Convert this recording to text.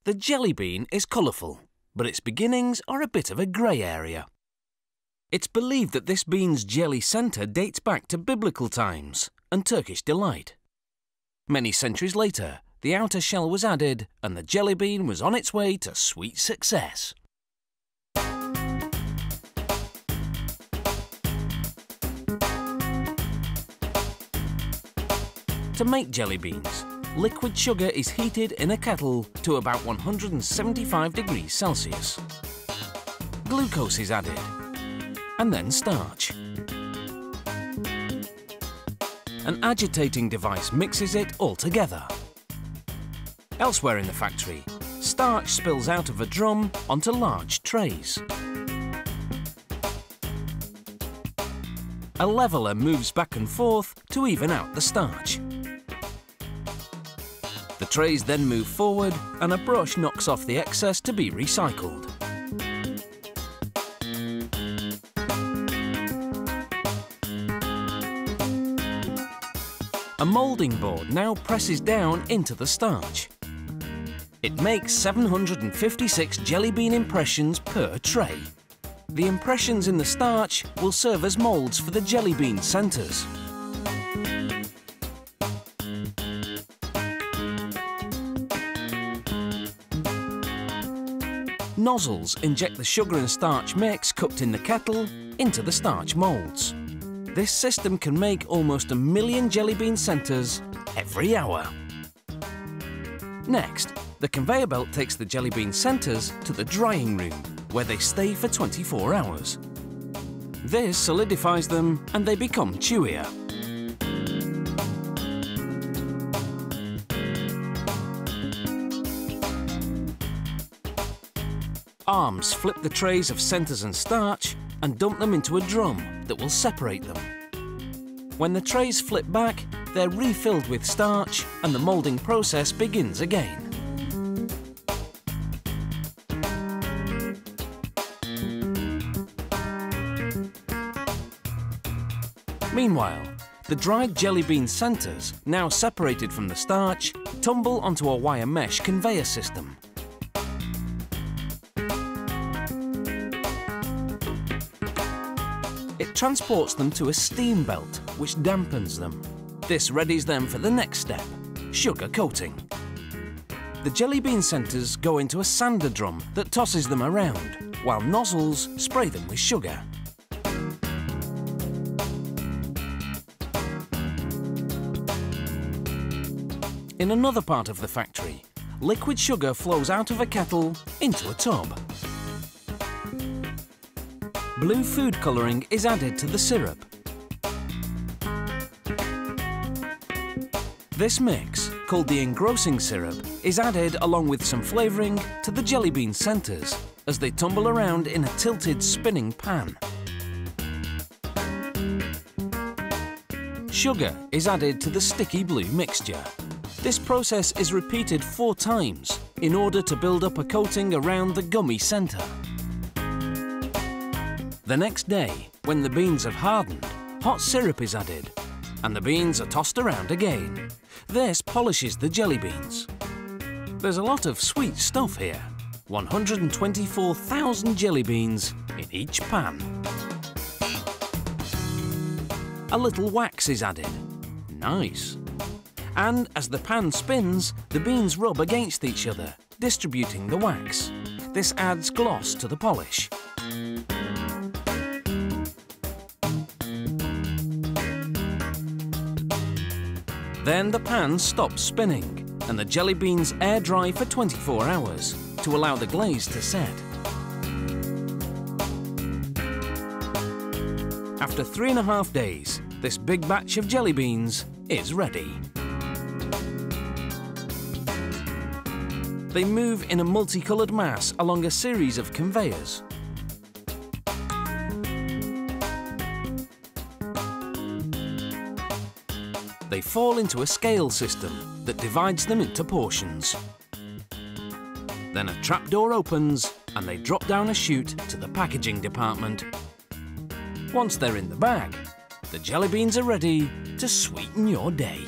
The jelly bean is colourful, but its beginnings are a bit of a grey area. It's believed that this bean's jelly centre dates back to biblical times and Turkish delight. Many centuries later, the outer shell was added and the jelly bean was on its way to sweet success. To make jelly beans, liquid sugar is heated in a kettle to about 175 degrees Celsius. Glucose is added, and then starch. An agitating device mixes it all together. Elsewhere in the factory, starch spills out of a drum onto large trays. A leveller moves back and forth to even out the starch. The trays then move forward and a brush knocks off the excess to be recycled. A moulding board now presses down into the starch. It makes 756 jelly bean impressions per tray. The impressions in the starch will serve as moulds for the jelly bean centres. Nozzles inject the sugar and starch mix cooked in the kettle into the starch moulds. This system can make almost 1 million jelly bean centres every hour. Next, the conveyor belt takes the jelly bean centres to the drying room, where they stay for 24 hours. This solidifies them and they become chewier. Arms flip the trays of centres and starch and dump them into a drum that will separate them. When the trays flip back, they're refilled with starch and the moulding process begins again. Meanwhile, the dried jelly bean centres, now separated from the starch, tumble onto a wire mesh conveyor system. It transports them to a steam belt, which dampens them. This readies them for the next step, sugar coating. The jelly bean centres go into a sander drum that tosses them around, while nozzles spray them with sugar. In another part of the factory, liquid sugar flows out of a kettle into a tub. Blue food colouring is added to the syrup. This mix, called the engrossing syrup, is added along with some flavouring to the jelly bean centres as they tumble around in a tilted spinning pan. Sugar is added to the sticky blue mixture. This process is repeated 4 times in order to build up a coating around the gummy centre. The next day, when the beans have hardened, hot syrup is added and the beans are tossed around again. This polishes the jelly beans. There's a lot of sweet stuff here. 124,000 jelly beans in each pan. A little wax is added. Nice. And as the pan spins, the beans rub against each other, distributing the wax. This adds gloss to the polish. Then the pan stops spinning and the jelly beans air dry for 24 hours to allow the glaze to set. After 3.5 days, this big batch of jelly beans is ready. They move in a multicoloured mass along a series of conveyors. They fall into a scale system that divides them into portions. Then a trapdoor opens and they drop down a chute to the packaging department. Once they're in the bag, the jelly beans are ready to sweeten your day.